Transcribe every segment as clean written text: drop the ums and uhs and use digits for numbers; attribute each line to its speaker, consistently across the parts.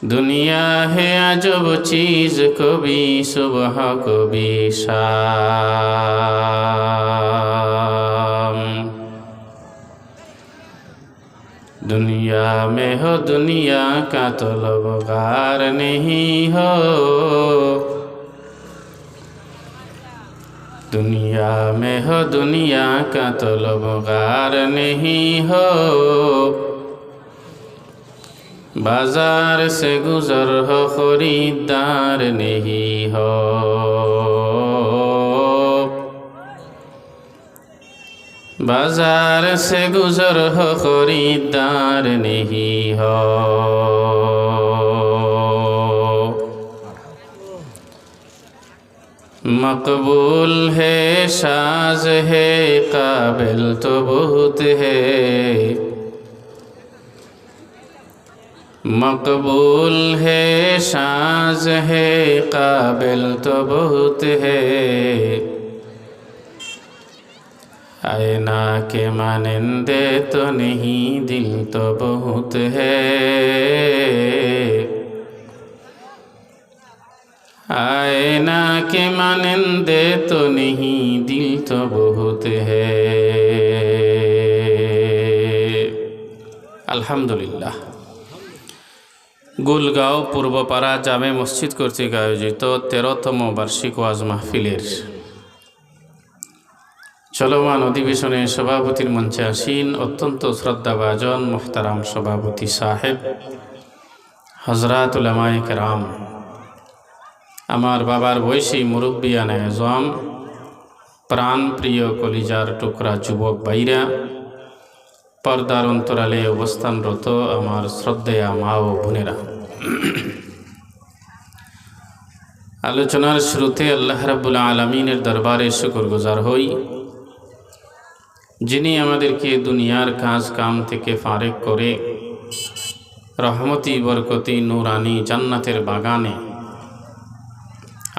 Speaker 1: दुनिया है अजब चीज, कभी सुबह कभी शाम। दुनिया में हो दुनिया का तलबगार नहीं हो, दुनिया में हो दुनिया का तलबगार नहीं हो। बाजार से गुजर हो खरीदार नहीं हो, बाजार से गुजर हो खरीदार नहीं हो। मकबूल है शाज है काबिल तो बहुत है, मकबूल है शाज है काबिल तो बहुत है। आईना के मानिंदे तो नहीं दिल तो बहुत है, आईना के मानिंदे तो नहीं दिल तो बहुत है। अल्हम्दुलिल्लाह। গুলগাঁও পূর্বপাড়া জামে মসজিদ কর্তৃক আয়োজিত 13তম বার্ষিক ওয়াজ মাহফিলের চলমান অধিবেশনে সভাপতির মঞ্চে আসীন অত্যন্ত শ্রদ্ধাভাজন মুহতারাম সভাপতি সাহেব, হযরত উলামায়ে কেরাম, আমার বাবার বয়সী মুরব্বিয়ানে আজম, প্রাণ প্রিয় কলিজার টুকরা যুবক ভাইরা, পর্দার অন্তরালে অবস্থানরত আমার শ্রদ্ধেয়া মা ও বোনেরা, আলোচনার শুরুতে আল্লাহ রাব্বুল আলামিনের দরবারে শুকরগুজার হই, যিনি আমাদেরকে দুনিয়ার কাজ কাম থেকে ফারেক করে রহমতি বরকতি নূরানি জান্নাতের বাগানে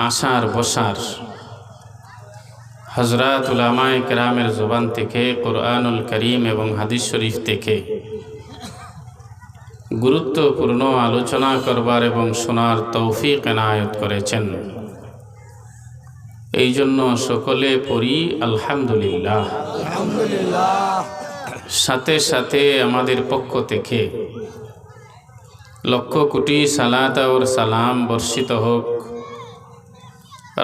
Speaker 1: আসার বসার হযরত উলামায়ে কেরামের জবান থেকে কুরআনুল করিম এবং হাদিস শরীফ থেকে গুরুত্বপূর্ণ আলোচনা করবার এবং শোনার তৌফিক এনায়েত করেছেন। এই জন্য সকলে পড়ি আলহামদুলিল্লাহ। সাথে সাথে আমাদের পক্ষ থেকে লক্ষ কোটি সালাত ও সালাম বর্ষিত হোক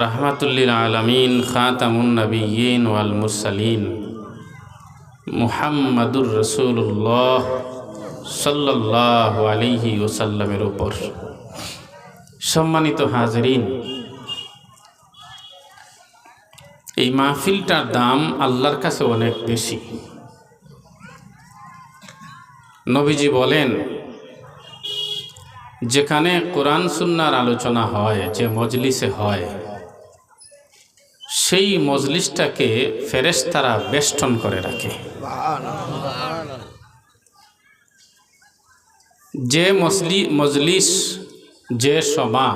Speaker 1: रहमतुल्लिल आलमीन खातमुन नबिय्यीन वल मुरसलीन मुहम्मदुर रसूलुल्लाह सल्लल्लाहु अलैहि वसल्लमेर ऊपर। सम्मानित हाजरीन, এই মাহফিলটার দাম আল্লাহর কাছে অনেক বেশি। নবীজি বলেন, যেখানে কোরআন সুন্নাহর আলোচনা হয়, যে মজলিসে হয়, সেই মজলিসটাকে ফেরেশতারা বেষ্টন করে রাখে। যে মজলিস, যে সভা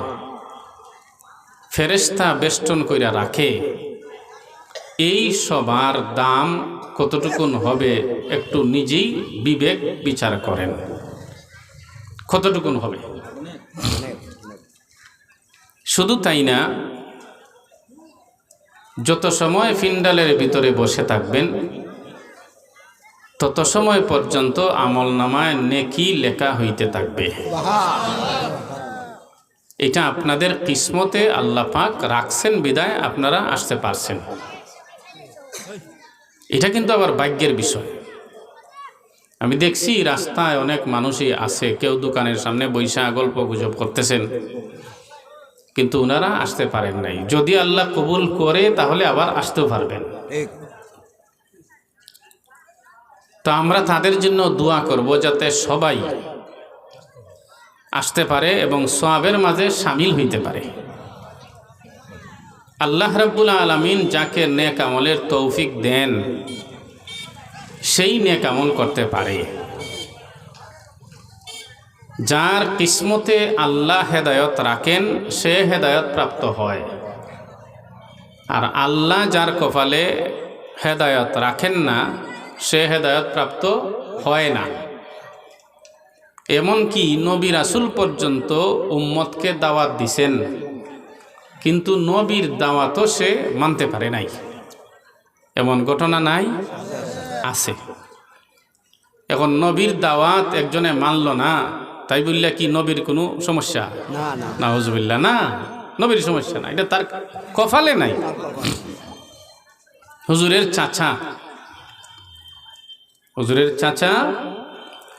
Speaker 1: ফেরেশতা বেষ্টন করে রাখে, এই সভার দাম কতটুকুন হবে একটু নিজেই বিবেক বিচার করেন। কতটুকুন হবে? শুধু তাই না, যত সময় ফিন্ডালের ভিতরে বসে থাকবেন তত সময় পর্যন্ত আমলনামায় নেকি লেখা হইতে থাকবে। এটা আপনাদের কিসমতে আল্লাহ পাক রাখছেন বিদায় আপনারা আসতে পারছেন। এটা কিন্তু আবার ভাগ্যের বিষয়। আমি দেখছি রাস্তায় অনেক মানুষই আছে, কেউ দোকানের সামনে বৈশা গল্প গুজব করতেছেন, কিন্তু ওনারা আসতে পারেন নাই। যদি আল্লাহ কবুল করে তাহলে আবার আসতেও পারবেন। তো আমরা তাদের জন্য দোয়া করব যাতে সবাই আসতে পারে এবং সওয়াবের মাঝে শামিল হইতে পারে। আল্লাহ রাব্বুল আলামিন যাকে নেক আমলের তৌফিক দেন, সেই নেক আমল করতে পারে। যার কিসমতে আল্লাহ হেদায়ত রাখেন সে হেদায়ত প্রাপ্ত হয়, আর আল্লাহ যার কপালে হেদায়ত রাখেন না সে হেদায়ত প্রাপ্ত হয় না। এমনকি নবী রাসূল পর্যন্ত উম্মতকে দাওয়াত দিছেন, কিন্তু নবীর দাওয়াতও সে মানতে পারে নাই। এমন ঘটনা নাই? আছে। এখন নবীর দাওয়াত একজনে মানল না, তাই বললে কি নবীর কোনো সমস্যা? নাউজুবিল্লাহ, না, নবীর সমস্যা না, এটা তার কপালে নাই। হুজুরের চাচা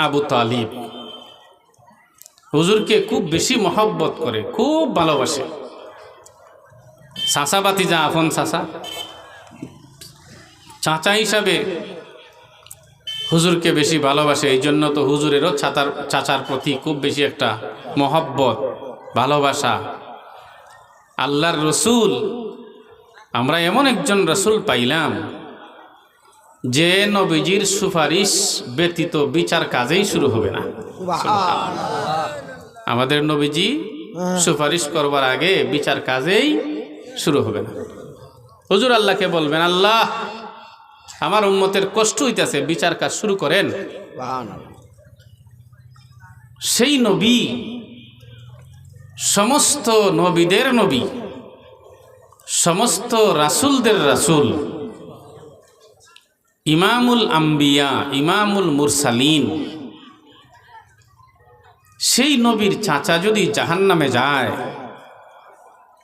Speaker 1: আবু তালিব হুজুরকে খুব বেশি মহব্বত করে, খুব ভালোবাসে। চাচা বাতিজা, আপন চাচা হিসাবে হুজুরকে বেশি ভালোবাসে। এই জন্য তো হুজুরেরও চাচার প্রতি খুব বেশি একটা মহব্বত, ভালোবাসা। আল্লাহর রসুল, আমরা এমন একজন রসুল পাইলাম যে নবীজির সুপারিশ ব্যতীত বিচার কাজেই শুরু হবে না। আমাদের নবীজি সুপারিশ করবার আগে বিচার কাজেই শুরু হবে না। হুজুর আল্লাহকে বলবেন, আল্লাহ আমার উম্মতের কষ্ট হইতেছে, বিচার কাজ শুরু করেন। সেই নবী সমস্ত নবীদের নবী, সমস্ত রাসূলদের রাসূল, ইমামুল আম্বিয়া, ইমামুল মুরসালিন। সেই নবীর চাচা যদি জাহান্নামে যায়,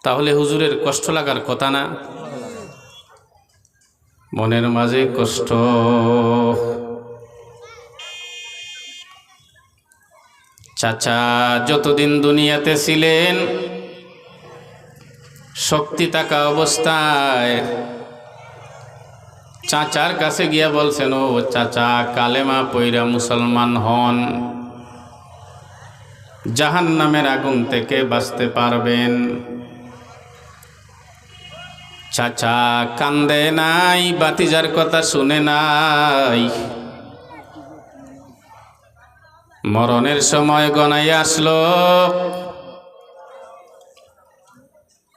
Speaker 1: তাহলে হুজুরের কষ্ট লাগার কথা না? মনের মাঝে কষ্ট। চাচা যতদিন দুনিয়াতে ছিলেন, শক্তি থাকা অবস্থায় চাচার কাছে গিয়া বলছেন, ও চাচা, কালেমা পইরা মুসলমান হন, জাহান্নামের আগুন থেকে বাঁচতে পারবেন। চাচা কান্দে নাই, বাতিজার কথা শুনে নাই। মরণের সময় গনাইয়া আসলো,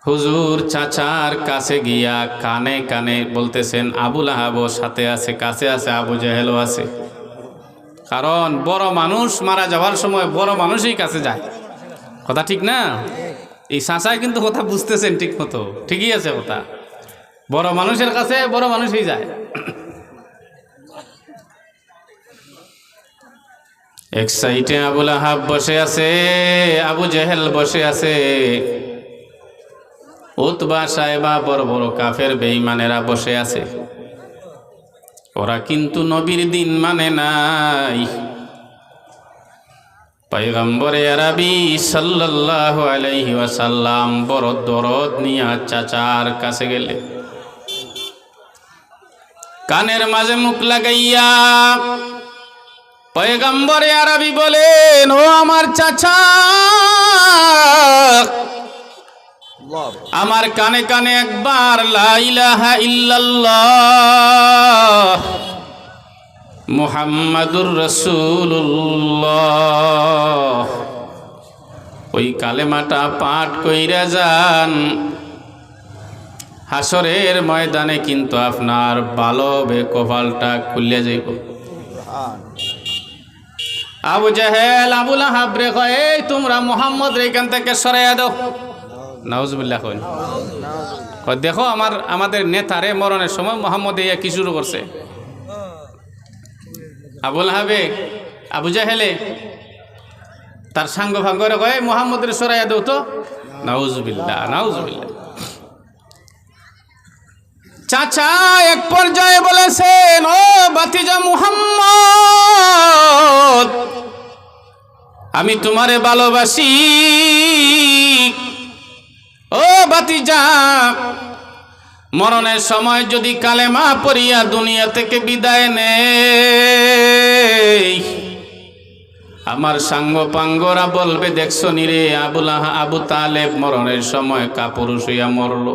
Speaker 1: হুজুর চাচার কাছে গিয়া কানে কানে বলতেছেন, আবুল আহাবও সাথে আছে, কাছে আছে, আবু জেহেলও আছে। কারণ বড় মানুষ মারা যাওয়ার সময় বড় মানুষই কাছে যায়, কথা ঠিক না? এই চাচাই কিন্তু কথা বুঝতেছেন ঠিক মতো, ঠিকই আছে কথা। বড় মানুষের কাছে বড় মানুষই যায়। এক সাইডে আবুল আহাব বসে আছে, আবু জেহেল বসে আছে, উতবা সাহেবা বড় বড় কাফের বেঈমানেরা বসে আছে। ওরা কিন্তু নবীর দিন মানে নাই। পয়গম্বরে আরবি সাল্লাল্লাহু আলাইহি ওয়াসাল্লাম বড় দরদ নিয়ে চাচার কাছে গেলে, কানের মাঝে মুখ লাগাইয়া পয়গম্বরে আরবি বলেন, ও আমার চাচা, আমার কানে কানে একবার লা ইলাহা ইল্লাল্লাহ মুহাম্মাদুর রাসূলুল্লাহ ওই কালেমাটা পাঠ কইরা যান, হাসরের ময়দানে কিন্তু আপনার ভালো কপালটা খুলে যাইব। আবু জাহেল আবুল আহাব রে কয়, এই তোমরা মুহাম্মদ রে এখান থেকে সরাইয়া দাও। নাউজুবিল্লাহ কইন। দেখো আমাদের নেতারে মরণের সময় মুহাম্মদ ইয়া কি শুরু করছে। আবুল আহাবে, আবু জাহেলে তার সাঙ্গ ভাঙ্গরে কয়, মুহাম্মদের সরাইয়া দাও তো। নাউজুবিল্লাহ, নাউজুবিল্লাহ। চাচা এক পর্যায়ে বলেছেন, ও ভাতিজা মুহাম্মদ, আমি তোমারে ভালোবাসি। ও ভাতিজা, মরণের সময় যদি কালেমা পড়িয়া দুনিয়া থেকে বিদায় নেই, আমার সাঙ্গ পাঙ্গরা বলবে, দেখছো নিরে আবু তালেব মরণের সময় কাপুরুষ হইয়া মরল।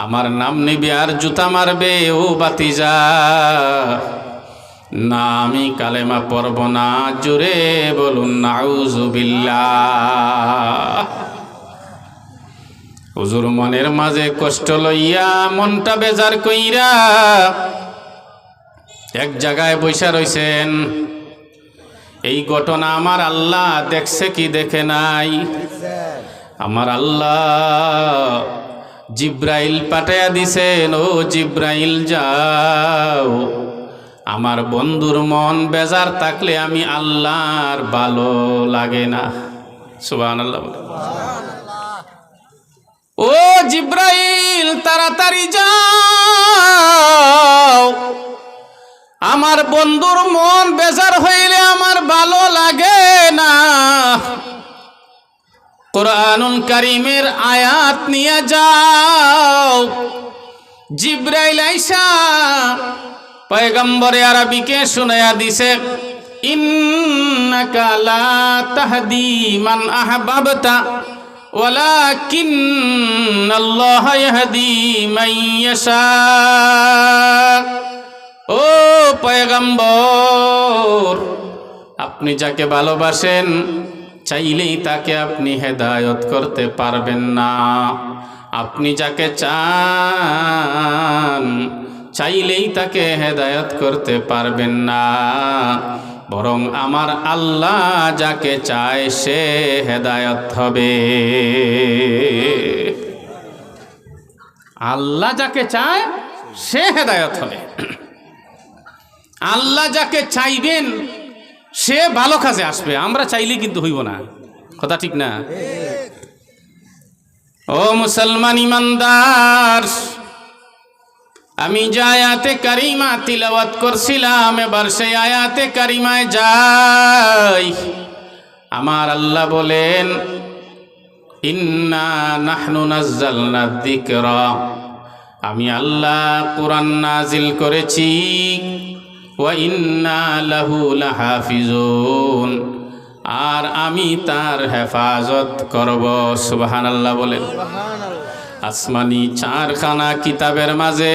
Speaker 1: আমার নাম নিবে আর জুতা মারবে। ও ভাতিজা, না আমি কালেমা পড়ব না। জোরে বলুন নাউজুবিল্লাহ। হুজুর মনের মাঝে কষ্ট লইয়া, মনটা বেজার কইরা এক জায়গায় বৈশা রইছেন। এই ঘটনা আমার আল্লাহ দেখছে কি দেখে নাই? আমার আল্লাহ জিব্রাইল পাঠাইয়া দিছেন, ও জিব্রাইল যাও, আমার বন্ধুর মন বেজার থাকলে আমি আল্লাহর ভালো লাগে না। সুবহানাল্লাহ। ও জিব্রাইল তাড়াতাড়ি যাও, আমার বন্ধুর মন বেজার হইলে আমার ভালো লাগে না। কুরআনুল কারীমের আয়াত নিয়ে যাও। জিব্রাইল আইসা পয়গম্বরে আরবিকে শুনায়া দিছে, ইন্নাকা লা তাহদি মান আহবাবতা ওয়ালাকিন্নাল্লাহা ইয়াহদি মান ইয়াশা। ও পয়গম্বর, আপনি যাকে ভালোবাসেন চাইলেই তাকে আপনি হেদায়েত করতে পারবেন না। আপনি যাকে চান চাইলেই তাকে হেদায়েত করতে পারবেন না, বরং আমার আল্লাহ যাকে চায় সে হেদায়েত হবে। আল্লাহ যাকে চায় সে হেদায়েত হবে। আল্লাহ যাকে চাইবেন সে ভালো কাজে আসবে, আমরা চাইলেই কিন্তু হইব না। কথা ঠিক না? ও মুসলমান ইমানদার, আমি যে আয়াতে কারিমা তিলাওয়াত করছিলাম, এবার সেই আয়াতে কারিমায় যাই। আমার আল্লাহ বলেন, ইন্না নাহনু নাজ্জালনা যিকরা, আমি আল্লাহ কুরআন নাজিল করেছি, ওয়া ইন্না লাহু লাহাফিজুন, আর আমি তার হেফাজত করব। সুবহানাল্লাহ বলেন। আসমানি চারখানা কিতাবের মাঝে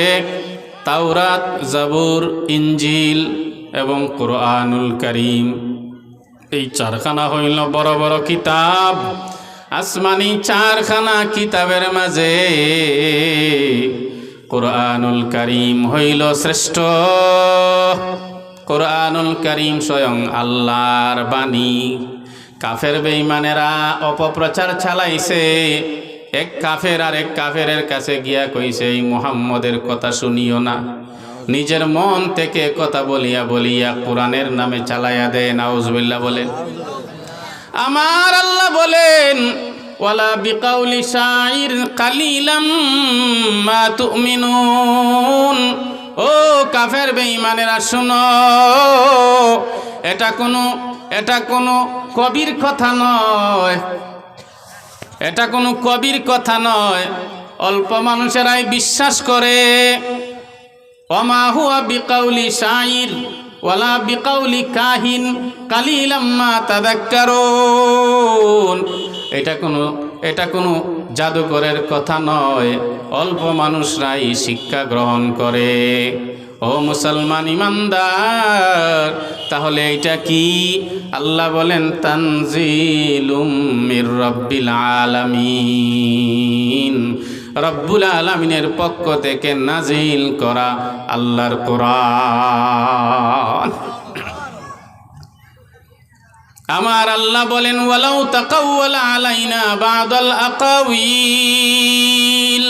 Speaker 1: তাওরাত, জাবুর, ইনজিল এবং কুরআনুল কারীম, এই চারখানা হইল বড় বড় কিতাব। আসমানি চারখানা কিতাবের মাঝে কুরআনুল কারীম হইল শ্রেষ্ঠ। কুরআনুল কারীম স্বয়ং আল্লাহর বাণী। কাফের বেঈমানেরা অপপ্রচার চালাইছে। এক কাফের আর এক কাফেরের কাছে গিয়া কইছে, এই মুহাম্মদের কথা শুনিও না। নিজের মন থেকে কথা বলিয়া বলিয়া কোরআনের নামে চালাইয়া দেয়। নাউজুবিল্লাহ বলেন। আমার আল্লাহ বলেন, ওয়ালা বিকাউলি শাইর কালিলাম মা তুমিনুন। ও কাফের বেঈমানেরা শুনো, এটা কোনো কবির কথা নয়, এটা কোনো কবির কথা নয়। অল্প মানুষেরাই বিশ্বাস করে। ওমা হুয়া বিকাউলি শাইর ওয়ালা বিকাউলি কাহিন কালিলাম মা তাযাক্কারুন। এটা কোনো জাদুকরের কথা নয়, অল্প মানুষরাই শিক্ষা গ্রহণ করে। ও মুসলমান ইমানদার, তাহলে এটা কি? আল্লাহ বলেন, তানজিলুম মির রাব্বিল আলামিন, রব্বুল আলামিনের পক্ষ থেকে নাজিল করা আল্লাহর কোরআন। আমার আল্লাহ বলেন, ওয়ালাউ তাকাওয়ালা আলাইনা বাদাল আকাওয়িল।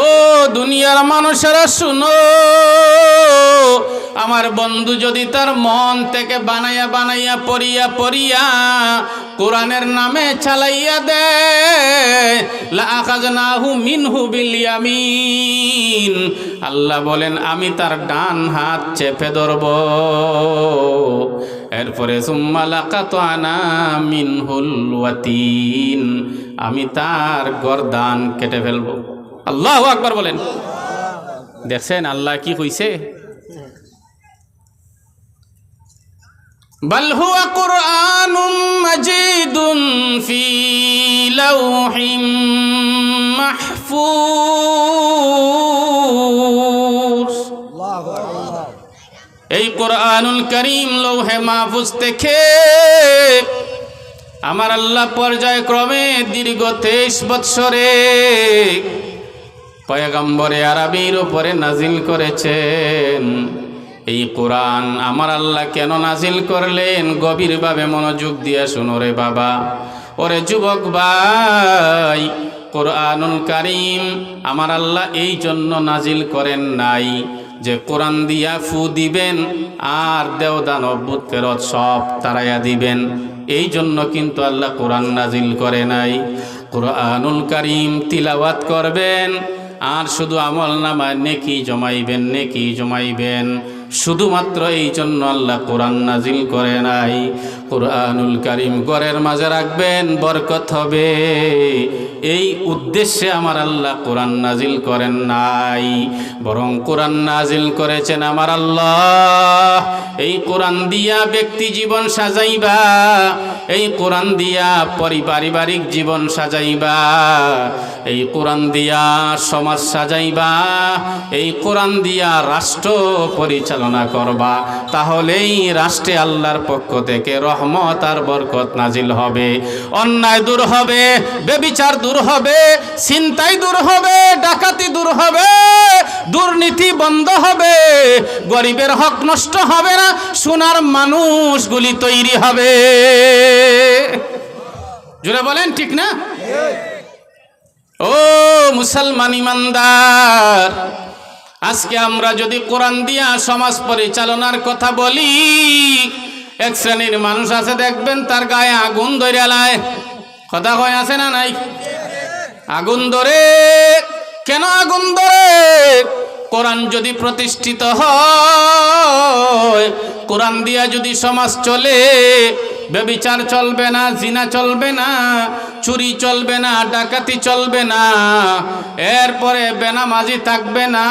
Speaker 1: ও দুনিয়ার মানুষেরা শুনো, আমার বন্ধু যদি তার মন থেকে বানাইয়া বানাইয়া পড়িয়া পড়িয়া কোরআনের নামে চালাইয়া দেয়, লা আখাযনাহু মিনহু বিল ইয়ামিন। আল্লাহ বলেন, আমি তার ডান হাত চেপে ধরব। এরপরে সুম্মা লাকাতআনা মিনহুল ওয়াতিন, আমি তার গর্দান কেটে ফেলব। আল্লাহু আকবার বলেন। দেখছেন আল্লাহ কি কইছে? বাল হুয়া কুরআনুম মাজিদুন ফি লাওহিম মাহফুজ। এই কুরআনুল কারীম লৌহে মাহফুজ থেকে আমার আল্লাহ পর্যায়ক্রমে দীর্ঘ 23 বৎসরে পয়গম্বরে আরবীর উপরে নাজিল করেছেন। এই কোরআন আমার আল্লাহ কেন নাজিল করলেন? গভীরভাবে মনোযোগ দিয়ে শোনো রে বাবা, ওরে যুবক ভাই, কোরআনুল কারীম আমার আল্লাহ এই জন্য নাজিল করেন নাই যে কোরআন দিয়া ফু দিবেন আর দেওদানব ভূত ফেরত সব তারাইয়া দিবেন, এই জন্য কিন্তু আল্লাহ কোরআন নাজিল করে নাই। কোরআনুল কারীম তিলাওয়াত করবেন আর শুধু আমল নামায় নেকি জমাইবেন, নেকি জমাইবেন, শুধুমাত্র এই জন্য আল্লাহ কোরআন নাজিল করে নাই। কোরআনুল কারীম ঘরের মাঝে রাখবেন, বরকত হবে, এই উদ্দেশ্যে আমার আল্লাহ কোরআন নাজিল করেন নাই, বরং কোরআন নাজিল করেছেন আমার আল্লাহ এই কোরআন দিয়া ব্যক্তি জীবন সাজাইবা, এই কোরআন দিয়া পারিবারিক জীবন সাজাইবা, এই কোরআন দিয়া সমাজ সাজাইবা, এই কোরআন দিয়া রাষ্ট্র পরিচালনা করবা, তাহলেই রাষ্ট্রে আল্লাহর পক্ষ থেকে রহমত আর বরকত নাজিল হবে, অন্যায় দূর হবে, ব্যভিচার দূর হবে, ছিনতাই দূর হবে, ডাকাতি দূর হবে, দুর্নীতি বন্ধ হবে, গরিবের হক নষ্ট হবে না, সোনার মানুষগুলি তৈরি হবে। জোরে বলেন ঠিক না? ও মুসলমান ইমানদার, আজকে আমরা যদি কোরআন দিয়া সমাজ পরিচালনার কথা বলি, এক শ্রেণীর মানুষ আছে দেখবেন তার গায়ে আগুন ধরে লায়, কথা কয় আছে না নাই? আগুন ধরে কেন? আগুন ধরে কোরআন যদি প্রতিষ্ঠিত হয়, কোরআন দিয়া যদি সমাজ চলে, ব্যভিচার চলবে না, জিনা চলবে না, চুরি চলবে না, ডাকাতি চলবে না, এরপরে বেনামাজি থাকবে না,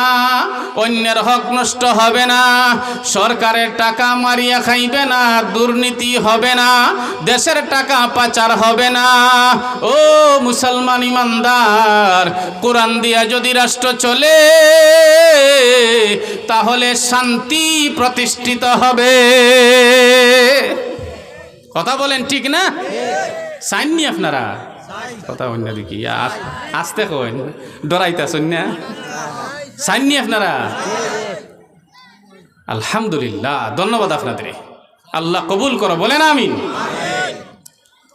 Speaker 1: অন্যের হক নষ্ট হবে না, সরকারের টাকা মারিয়া খাইবে না, দুর্নীতি হবে না, দেশের টাকা পাচার হবে না। ও মুসলমান ইমানদার, কোরআন দিয়া যদি রাষ্ট্র চলে তাহলে শান্তি প্রতিষ্ঠিত হবে। কথা বলেন ঠিক না? চাইননি আপনারা? কথা অন্য দেখি আসতে কইন, ডরাইতেছেন না? চাইননি আপনারা? আলহামদুলিল্লাহ, ধন্যবাদ আপনাদের, আল্লাহ কবুল করো, বলেন আমিন।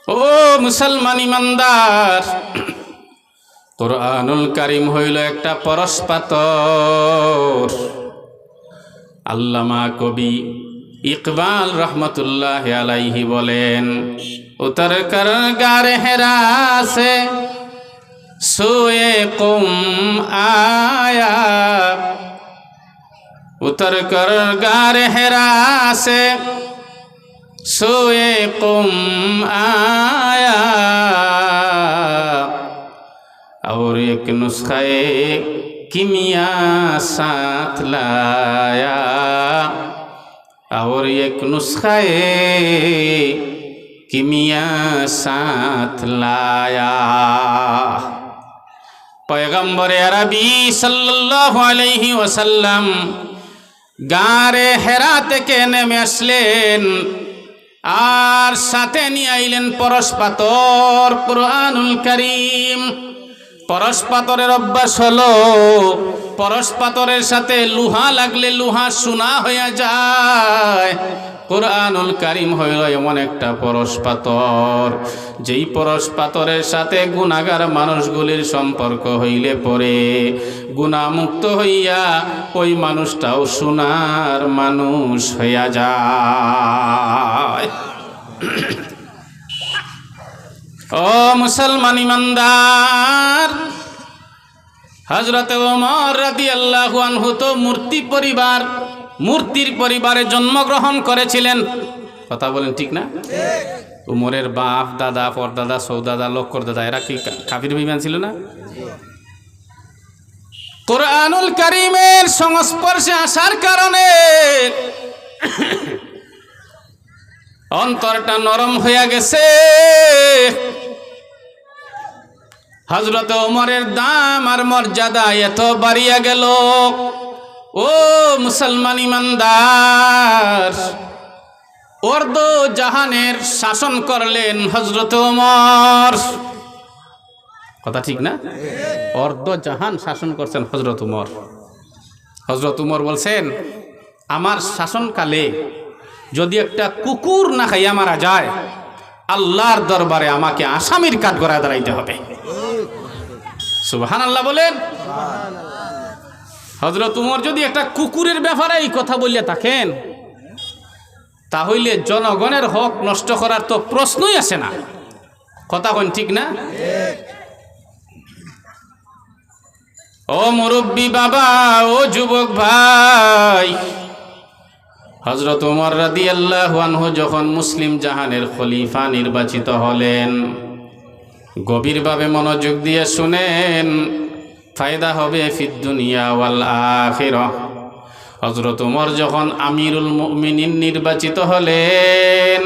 Speaker 1: ও মুসলমান ইমানদার, কোরআনুল কারীম হইল একটা পরশপাথর। আল্লামা কবি ইকবাল রহমতুল্লাহ আলাইহি বলেন, উতর কর গার হেরা সে সোয়ে কুম আয়া, উতর কর গার হেরা সে সোয়ে কুম আয়া, और एक नुस्खे किमिया साथ लाया, और एक नुस्खे किमिया साथ लाया। पैगम्बर अरबी सल्लल्लाहु अलैहि वसल्लम गारे हेरा থেকে নেমে আসলেন আর সাথে নিয়ে আইলেন পরশপাথর কোরআনুল কারীম। পরশপাথরের অভ্যাস হলো, পরশপাথরের সাথে লোহা লাগলে লোহা সোনা হয়ে যায়। কোরআনুল কারীম হইল এমন একটা পরশপাথর, যেই পরশপাথরের সাথে গুনাহগার মানুষগুলির সম্পর্ক হইলে পরে গুনাহমুক্ত হইয়া ওই মানুষটাও সোনার মানুষ হইয়া যায়। ও মুসলমান ইমানদার, হযরত ওমর রাদিয়াল্লাহু আনহু তো মূর্তির পরিবারে জন্মগ্রহণ করেছিলেন। কথা বলেন ঠিক না? উমরের বাপ, দাদা, পরদাদা, সৌদাদা, লক্কর দাদা এরা কি কাফির বিমান ছিল না? কোরআনুল কারীমের সংস্পর্শে আসার কারণে অন্তরটা নরম হয়ে গেছে। হযরত ওমরের দাম আর মর্যাদা এত বাড়িয়া গেল। ও মুসলমান ইমানদার, অর্ধ জাহানের শাসন করলেন হযরত ওমর। কথা ঠিক না? অর্ধ জাহান শাসন করছেন হযরত ওমর। হযরত ওমর বলছেন, আমার শাসনকালে যদি একটা কুকুর না খাইয়া মারা যায়, আল্লাহর দরবারে আমাকে আসামির কাঠগড়ায় দাঁড়াইতে হবে। সুবহানাল্লাহ বলেন। হযরত উমর যদি একটা কুকুরের ব্যাপারে এই কথা বলিয়া থাকেন, তাহলে জনগণের হক নষ্ট করার তো প্রশ্নই আসে না। কথা কোন ঠিক না? ও মুরব্বী বাবা, ও যুবক ভাই, হযরত উমর রাদিয়াল্লাহু আনহু যখন মুসলিম জাহানের খলিফা নির্বাচিত হলেন, গভীরভাবে মনোযোগ দিয়ে শুনেন, ফায়দা হবে ফিদ দুনিয়া ওয়াল আখিরাহ। হযরত উমর যখন আমিরুল মুমিনিন নির্বাচিত হলেন,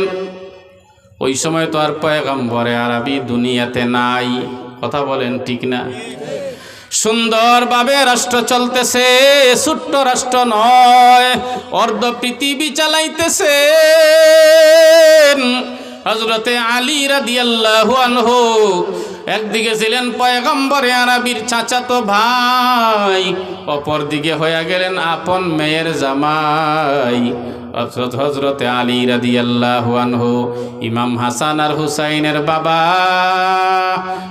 Speaker 1: ওই সময় তো আর পয়গম্বরে আরবি দুনিয়াতে নাই। কথা বলেন ঠিক না? সুন্দরভাবে রাষ্ট্র চলতেছে, ছোট্ট রাষ্ট্র নয়, অর্ধ পৃথিবী চালাইতেছে হযরতে আলী রাদিয়াল্লাহু আনহু। একদিকে ছিলেন পয়গম্বরে আরবির চাচাতো ভাই, অপর দিকে হয়ে গেলেন আপন মেয়ের জামাই হযরতে আলী রাদিয়াল্লাহু আনহু, ইমাম হাসান আর হুসাইনের বাবা,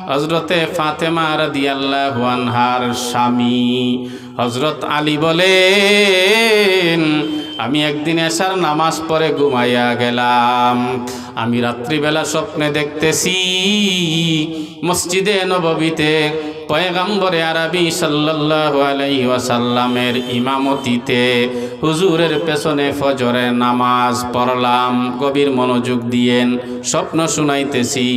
Speaker 1: হযরতে ফাতেমা রাদিয়াল্লাহু আনহার স্বামী। হযরত আলী বলেন, আমি একদিন এশার নামাজ পড়ে ঘুমাইয়া গেলাম। আমি রাত্রিবেলা স্বপ্নে দেখতেছি মসজিদে নববীতে পয়গম্বরে আরবি সাল্লাল্লাহু আলাইহি ওয়াসাল্লামের ইমামতিতে হুজুরের পেছনে ফজরের নামাজ পড়লাম। গভীর মনোযোগ দিয়েন, স্বপ্ন শুনাইতেছি।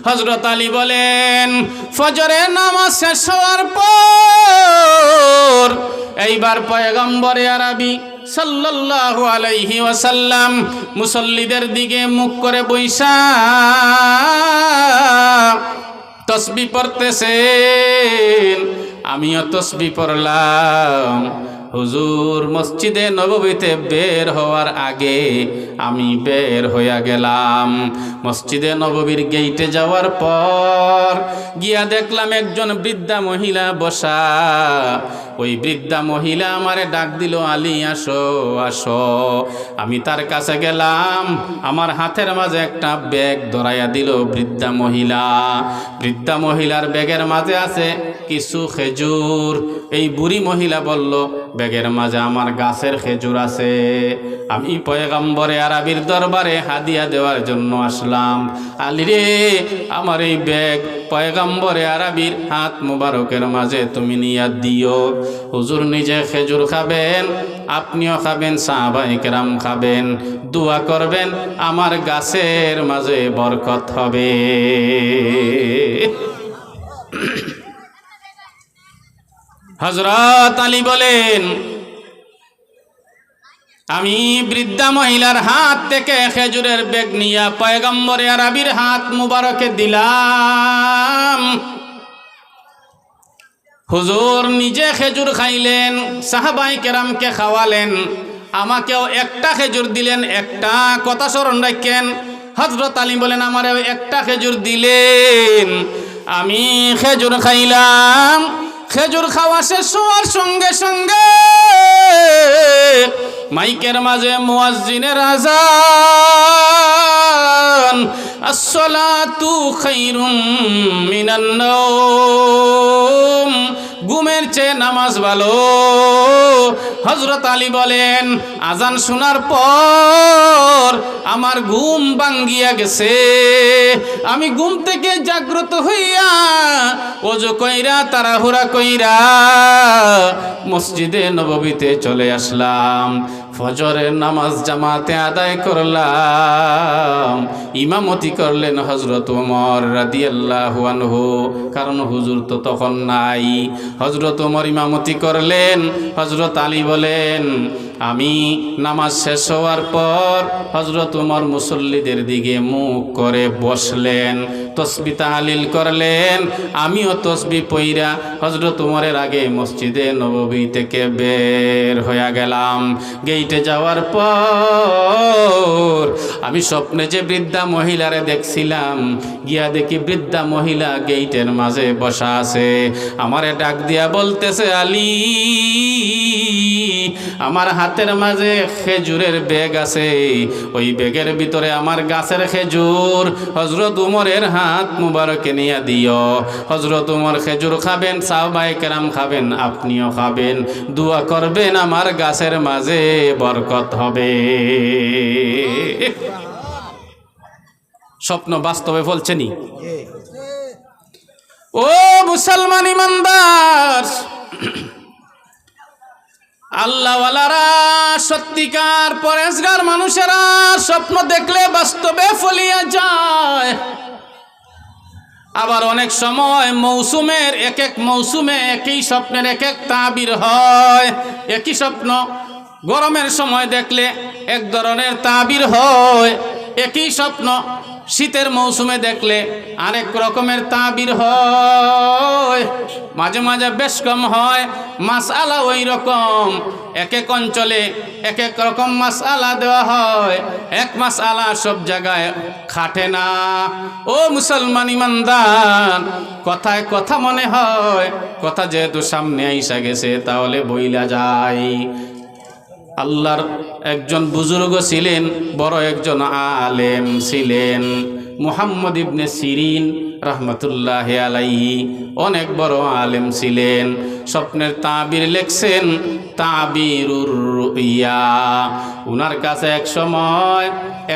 Speaker 1: হযরত আলী বলেন, ফজরের নামাজ শেষ হওয়ার পর এইবার পয়গম্বরে আরবি সাল্লাল্লাহু আলাইহি ওয়াসাল্লাম মুসল্লিদের দিকে মুখ করে বইসা তসবিহ পড়তেছেন। আমিও তসবিহ পড়লাম। হুজুর মসজিদে নববীতে বের হওয়ার আগে আমি বের হইয়া গেলাম। মসজিদে নববীর গেইটে যাওয়ার পর গিয়া দেখলাম একজন বৃদ্ধা মহিলা বসা। ওই বৃদ্ধা মহিলা আমারে ডাক দিল, আলী আসো আসো। আমি তার কাছে গেলাম, আমার হাতের মাঝে একটা ব্যাগ ধরাইয়া দিল বৃদ্ধা মহিলা। বৃদ্ধা মহিলার ব্যাগের মাঝে আছে কিছু খেজুর। এই বুড়ি মহিলা বলল, ব্যাগের মাঝে আমার গাছের খেজুর আছে, আমি পয়গম্বরে আরবির দরবারে হাদিয়া দেওয়ার জন্য আসলাম। আলী রে, আমার এই ব্যাগ পয়গম্বরে আরবির হাত মুবারকের মাঝে তুমি নিয়া দিও। হুজুর নিজে খেজুর খাবেন, আপনিও খাবেন, সাহাবায়ে কেরাম খাবেন, দোয়া করবেন, আমার গাছের মাঝে বরকত হবে। হযরত আলী বলেন, আমি বৃদ্ধা মহিলার হাত থেকে খেজুরের ব্যাগ নিয়া পয়গম্বরে আরবির হাত মুবারকে দিলাম। হুজুর নিজে খেজুর খাইলেন, সাহাবায়ে কেরামকে খাওয়ালেন, আমাকেও একটা খেজুর দিলেন। একটা কথা স্মরণ রাখেন, হযরত আলী বলেন, আমারও একটা খেজুর দিলেন। আমি খেজুর খাইলাম। খেজুর খাওয়া শেষ হওয়ার সঙ্গে সঙ্গে মাইকের মাঝে মুয়াজ্জিনের আযান, আসসালাতু খায়রুম মিনান নাওম, ঘুমের চেয়ে নামাজ ভালো। হযরত আলী বলেন, আজান শোনার পর আমার ঘুম ভাঙ্গিয়া গেছে। আমি ঘুম থেকে জাগ্রত হইয়া ওযু কইরা তাড়াহুড়া কইরা মসজিদে নববীতে চলে আসলাম। ফজরের নামাজ জামাতে আদায় করলাম। ইমামতি করলেন হযরত ওমর রাদিয়াল্লাহু আনহু, কারণ হুজুর তো তখন নাই। হযরত ওমর ইমামতি করলেন। হযরত আলী বলেন, আমি নামাজ শেষ হওয়ার পর হযরত ওমর মুসল্লিদের দিকে মুখ করে বসলেন, তসবিহ তাহলিল করলেন। আমিও তসবিহ পইরা হযরত ওমরের আগে মসজিদে নববী থেকে বের হয়ে গেলাম। গেইটে যাওয়ার পর আমি স্বপ্নে যে বৃদ্ধা মহিলারে দেখছিলাম, গিয়া দেখি বৃদ্ধা মহিলা গেইটের মাঝে বসা আছে। আমারে ডাক দিয়া বলতেছে, আলী, আমার হাত হাতের মাঝে খেজুরের ব্যাগ আছে, ওই ব্যাগের ভিতরে আমার গাছের খেজুর হযরত উমরের হাত মুবারকে নিয়ে দিও। হযরত উমর খেজুর খাবেন, সাহাবায়ে কেরাম খাবেন, আপনিও খাবেন, দোয়া করবেন আমার গাছের মাঝে বরকত হবে। স্বপ্ন বাস্তবে ফলছেনি। ও মুসলমান ইমানদার, আল্লাহওয়ালারা, সত্যিকার পরেশগার মানুষেরা স্বপ্ন দেখলে বাস্তবে ফলিয়া যায়। আবার অনেক সময় মৌসুমের এক এক মৌসুমে একই স্বপ্নের এক এক তাবির হয়। একই স্বপ্ন গরমের সময় দেখলে এক ধরনের তাবির হয়, একই স্বপ্ন শীতের মৌসুমে দেখলে আরেক রকমের তাবির হয়। মাঝে মাঝে বেশ কম হয়, মাসআলা ওই রকম। এক এক অঞ্চলে এক এক রকম মাসআলা দেওয়া হয়, এক মাসআলা সব জায়গায় খাটে না। ও মুসলমান ইমানদার, কথায় কথা মনে হয়, কথা যেহেতু সামনে আইসা গেছে তাহলে বইলা যায়। আল্লাহর একজন বুজুর্গ ছিলেন, বড় একজন আলেম ছিলেন, মুহাম্মদ ইবনে সিরিন রহমতুল্লাহি আলাইহি। অনেক বড় আলেম ছিলেন, স্বপ্নের তাবির লেখছেন, তাবিরুর রুইয়া। উনার কাছে এক সময়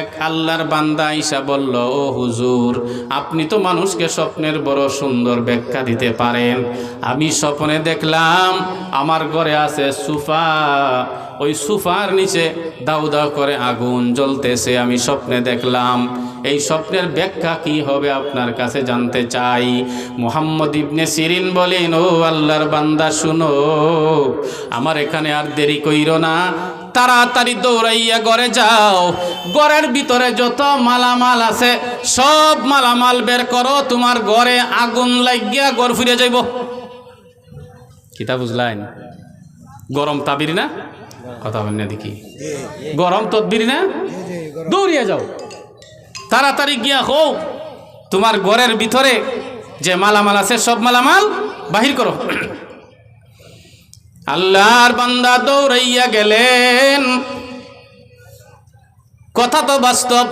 Speaker 1: এক আল্লাহর বান্দা আইসা বলল, ও হুজুর, আপনি তো মানুষকে স্বপ্নের বড় সুন্দর ব্যাখ্যা দিতে পারেন। আমি স্বপ্নে দেখলাম আমার ঘরে আছে সুফা, ওই সুফার নিচে দাউ দাউ করে আগুন জ্বলতেছে। আমি স্বপ্নে দেখলাম, এই স্বপ্নের ব্যাখ্যা কি হবে আপনার কাছে জানতে চাই। মুহাম্মদ ইবনে সিরিন বলেন, ও আল্লাহর বান্দা শুনো, আমার এখানে আর দেরি কইরো না, তাড়াতাড়ি দৌড়াইয়া ঘরে যাও, ঘরের ভিতরে যত মালামাল আছে সব মালামাল বের করো, তোমার ঘরে আগুন লাগিয়া ঘর ফিরে যাইব। কিতা বুঝলেন? গরম তাবির না? কথা বলেন না দেখি, গরম তদবির না? দৌড়িয়া যাও, তাড়াতাড়ি গিয়া হও, তোমার ঘরের ভিতরে যে মালামাল আছে সব মালামাল বাহির করো। আল্লাহর বান্দা দৌড়াইয়া গেলেন। কথা তো বাস্তব,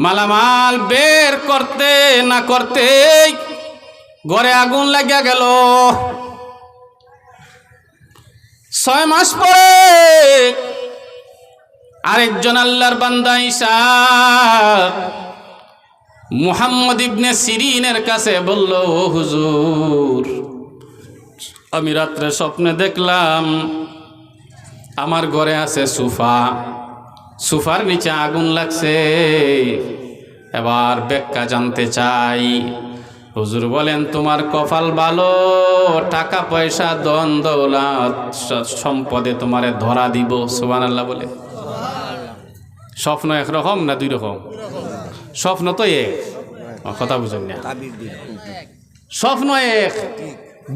Speaker 1: মালামাল বের করতে না করতে ঘরে আগুন লাগিয়া গেল। 6 মাস পরে আরেকজন আল্লাহর বান্দা ঈসা মুহাম্মদ ইবনে সিরিনের কাছে বলল, ও হুজুর, আমি রাত্রে স্বপ্নে দেখলাম আমার ঘরে আছে সুফা, সুফার নিচে আগুন লাগছে, এবার ব্যাখ্যা জানতে চাই। হুজুর বলেন, তোমার কপাল ভালো, টাকা পয়সা ধন দৌলত সম্পদে তোমারে ধরা দিব। সুবহানাল্লাহ বলে। স্বপ্ন একরকম না দুই রকম? স্বপ্ন তো এক, কথা বুঝেন না। স্বপ্ন এক,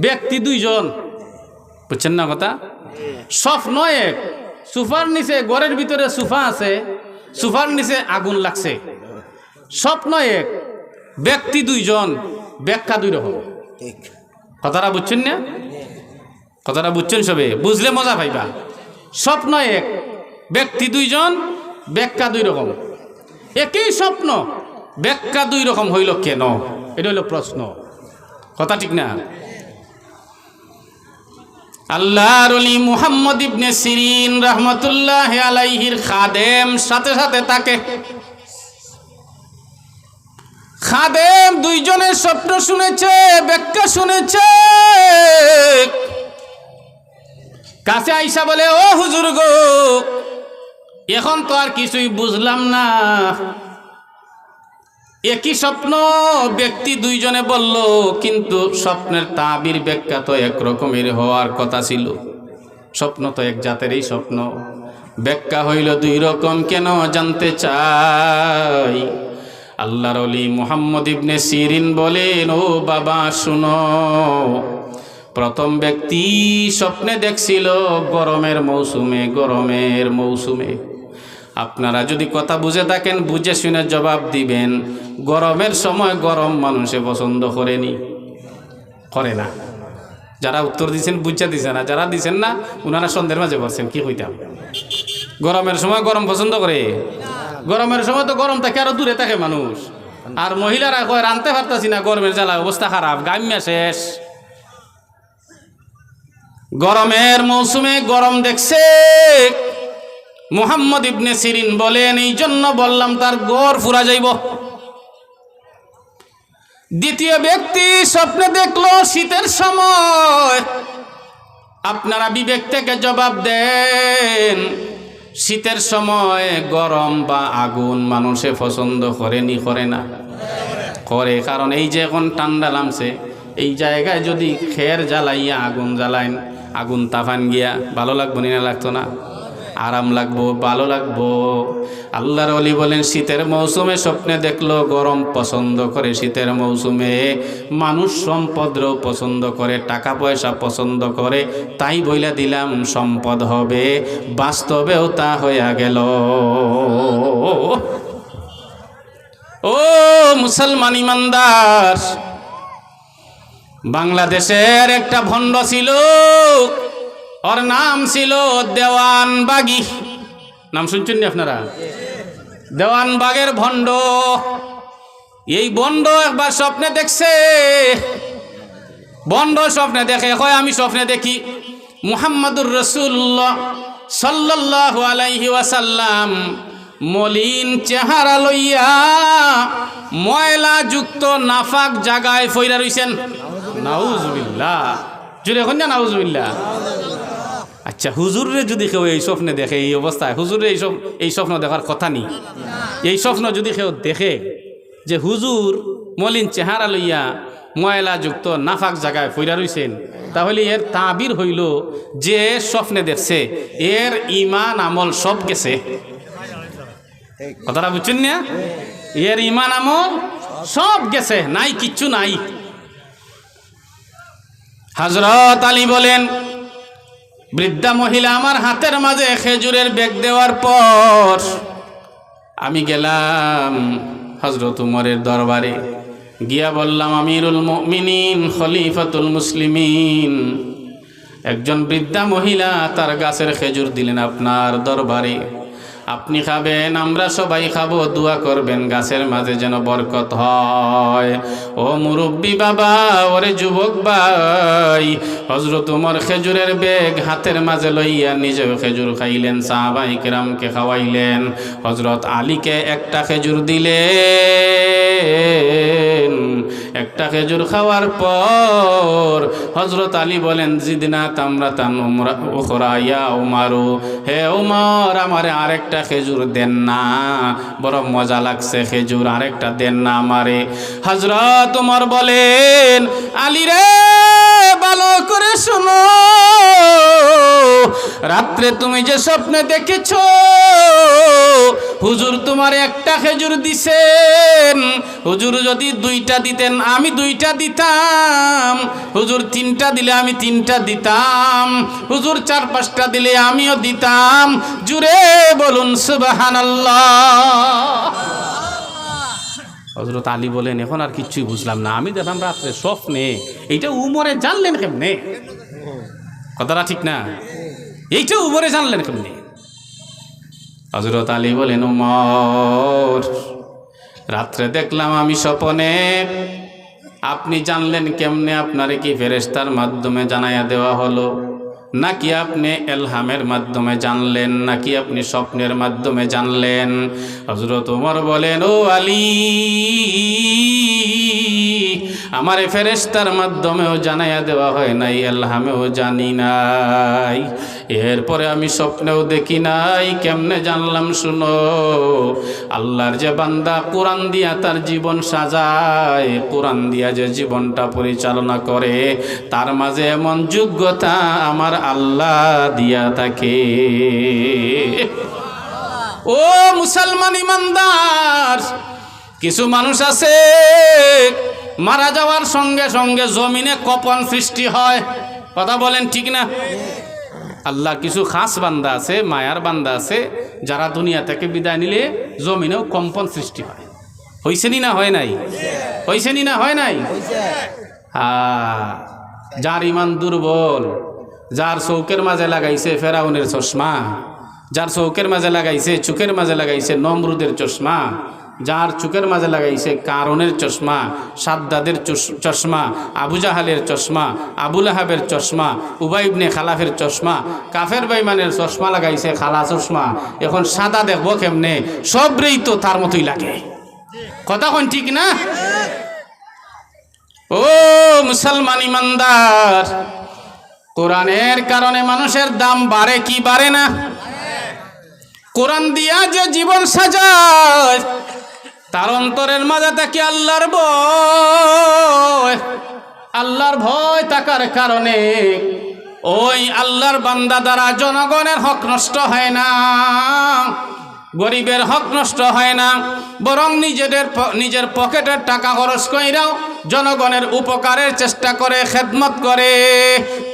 Speaker 1: ব্যক্তি দুইজন, বুঝছেন না কথা? স্বপ্ন এক, সুফার নিচে, ঘরের ভিতরে সুফা আছে, সুফার নিচে আগুন লাগছে। স্বপ্ন এক, ব্যক্তি দুইজন, ব্যাখ্যা দুই রকম। কথাটা বুঝছেন না? কথাটা বুঝছেন সবে? বুঝলে মজা পাইবা। স্বপ্ন এক, ব্যক্তি দুইজন, ব্যাখ্যা দুই রকম। একই স্বপ্ন, ব্যাখ্যা দুই রকম হইল কেন? এটা হইল প্রশ্ন। কথা ঠিক না? আল্লাহর ওলি মুহাম্মদ ইবনে সিরিন রহমতুল্লাহি আলাইহির খাদেম সাথে সাথে তাকে খাদেম দুইজনের স্বপ্ন শুনেছে, ব্যাখ্যা শুনেছে। কাছে আইসা বলে, ও হুজুর গো, এখন তো আর কিছুই বুঝলাম না। একই স্বপ্ন, ব্যক্তি দুইজনে বলল, কিন্তু স্বপ্নের তাবির ব্যাখ্যা তো একরকমের হওয়ার কথা ছিল। স্বপ্ন তো এক জাতেরই স্বপ্ন, ব্যাখ্যা হইল দুই রকম কেন জানতে চাই। আল্লাহর ওলি মুহাম্মদ ইবনে সিরিন বলেন, ও বাবা শুনো, প্রথম ব্যক্তি স্বপ্নে দেখছিল গরমের মৌসুমে। আপনারা যদি কথা বুঝে থাকেন, বুঝে শুনে জবাব দিবেন। গরমের সময় গরম মানুষে পছন্দ করে না। যারা উত্তর দিচ্ছেন বুঝা দিছে না, যারা দিচ্ছেন না ওনারা সন্ধ্যের মাঝে বলছেন কি হইতাম। গরমের সময় গরম পছন্দ করে, গরমের সময় তো গরম থাকে আরো দূরে থাকে মানুষ। আর মহিলারা কয় রানতে পারতাছি না, গরমের জ্বালা অবস্থা খারাপ, গাম্যা শেষ। গরমের মৌসুমে গরম দেখছে। মুহাম্মদ ইবনে সিরিন বলেন এই জন্য বললাম তার গড় ফুরা যাইব। দ্বিতীয় ব্যক্তি স্বপ্নে দেখলো শীতের সময়। আপনারা বিবেক থেকে জবাব দেন, শীতের সময় গরম বা আগুন মানুষে পছন্দ করে নি করে না? করে। কারণ এই যে এখন ঠান্ডা নামছে, এই জায়গায় যদি খের জ্বালাইয়া আগুন জ্বালাইন, আগুন তাফান গিয়া ভালো লাগবো না লাগতো না? আরাম লাগবো, ভালো লাগবো। আল্লাহর ওলি বলেন শীতের মৌসুমে স্বপ্নে দেখলো গরম পছন্দ করে, শীতের মৌসুমে মানুষ সম্পদও পছন্দ করে, টাকা পয়সা পছন্দ করে, তাই বইলা দিলাম সম্পদ হবে। বাস্তবেও তা হইয়া গেল। ও মুসলমান ইমানদার, বাংলাদেশের একটা ভণ্ড ছিল, ওর নাম ছিল দেওয়ান বাগি। নাম শুনছেন নি আপনারা? দেওয়ান বাগের ভণ্ড। এই ভণ্ড একবার স্বপ্নে দেখছে। ভণ্ড স্বপ্নে দেখে, কয় আমি স্বপ্নে দেখি মুহাম্মাদুর রাসূলুল্লাহ সাল্লাল্লাহু আলাইহি ওয়াসাল্লাম মলিন চেহারা লইয়া ময়লা যুক্ত নাফাক জায়গায় ফইরা রইছেন। নাউজুবিল্লাহ, জুড়ে এখন না নাউজুবিল্লাহ। আচ্ছা, হুজুরে যদি কেউ এই স্বপ্নে দেখে এই অবস্থায়, হুজুরে এই স্বপ্ন দেখার কথা নেই। এই স্বপ্ন যদি কেউ দেখে যে হুজুর মলিন চেহারা লইয়া ময়লা যুক্ত নাফাক জায়গায় ফইরা রইছেন, তাহলে এর তাবির হইল যে স্বপ্নে দেখছে এর ঈমান আমল সব গেছে। কথাটা বুঝছেন না? এর ঈমান আমল সব গেছে, নাই কিচ্ছু নাই। হযরত আলী বলেন বৃদ্ধা মহিলা আমার হাতের মাঝে খেজুরের ব্যাগ দেওয়ার পর আমি গেলাম হযরত উমরের দরবারে, গিয়া বললাম আমিরুল মুমিনিন খলিফাতুল মুসলিমিন, একজন বৃদ্ধা মহিলা তার গাছের খেজুর দিলেন আপনার দরবারে, আপনি খাবেন, আমরা সবাই খাবো, দোয়া করবেন গাছের মাঝে যেন বরকত হয়। ও মুরব্বী বাবা, ওরে যুবক ভাই, হযরত ওমর খেজুরের বেগ হাতের মাঝে লইয়া নিজেও খেজুর খাইলেন, সাহাবায়ে কেরামকে খাওয়াইলেন, হযরত আলীকে একটা খেজুর দিলেন। একটা খেজুর খাওয়ার পর হযরত আলী বলেন জিদনা তামরাতান উখরা ইয়া উমারু, হে উমর আমারে আরেকটা খেজুর দেন না, বড় মজা লাগছে খেজুর, আরেকটা দেন না আমারে। হযরত উমর বলেন আলী রে ভালো করে শোনো, রাত্রে তুমি যে স্বপ্নে দেখেছো হুজুর তোমার একটা খেজুর দিছেন, হুজুর যদি দুইটা দিতেন আমি দুইটা দিতাম, হুজুর তিনটা দিলে আমি তিনটা দিতাম, হুজুর চার পাঁচটা দিলে আমিও দিতাম। জুড়ে বলুন সুবহানাল্লাহ। হযরত আলী বলেন এখন আর কিচ্ছুই বুঝলাম না, আমি দেখলাম রাত্রে স্বপ্নে, এইটা উমরে জানলেন কেমনে? কথাটা ঠিক না? এইটা উমরে জানলেন কেমনে? হযরত আলী বলেন উমর রাত্রে দেখলাম আমি স্বপ্নে, আপনি জানলেন কেমনে? আপনারে কি ফেরেশতার মাধ্যমে জানাইয়া দেওয়া হলো, নাকি আপনি এলহামের মাধ্যমে জানলেন, নাকি আপনি স্বপ্নের মাধ্যমে জানলেন? হযরত ওমর বলেন ও আলী আমারে ফেরেশতার মাধ্যমেও জানাইয়া দেওয়া হয় নাই, এলহামেও জানি নাই, এরপরে আমি স্বপ্নেও দেখি নাই, কেমনে জানলাম? শুনো, আল্লাহর যে বান্দা কোরআন দিয়া তার জীবন সাজায়, কোরআন দিয়া যে জীবনটা পরিচালনা করে, তার মাঝে এমন যোগ্যতা আমার আল্লাহ দিয়া থাকে। ও মুসলমান ইমানদার, কিছু মানুষ আছে মারা যাওয়ার সঙ্গে সঙ্গে জমিনে কম্পন সৃষ্টি হয়। কথা বলেন ঠিক না? আল্লাহর কিছু খাস বান্দা আছে, মায়ার বান্দা আছে, যারা দুনিয়া থেকে বিদায় নিলে জমিনেও কম্পন সৃষ্টি হয়। হইছে নি না হয় নাই? হইছে নি না হয় নাই? যার ইমান দুর্বল, যার চৌকের মাঝে লাগাইছে ফেরাউনের চশমা, যার চৌকের মাঝে লাগাইছে, চোখের মাঝে লাগাইছে নমরুদের চশমা, যার চোখের মাঝে লাগাইছে কারণের চশমা, সাদ্দাদের চশমা, আবু জাহালের চশমা, আবুল আহাবের চশমা, উবাই ইবনে খালাফের চশমা, কাফের বেঈমানের চশমা লাগাইছে খালা চশমা। এখন সাদা দেখবো কেমনে? সবরেই তো তার মতোই লাগে। কথা কোন ঠিক না? ও মুসলমান ইমানদার, কোরআনের কারণে মানুষের দাম বাড়ে কি বাড়ে না? কোরআন দিয়া যে জীবন সাজায়, তার অন্তরের মাঝে থাকে আল্লাহর ভয়। আল্লাহর ভয় থাকার কারণে ওই আল্লাহর বান্দা দ্বারা জনগণের হক নষ্ট হয় না, গরিবের হক নষ্ট হয় না, বরং নিজের পকেটের টাকা খরচ কইরাও জনগণের উপকারের চেষ্টা করে, খেদমত করে।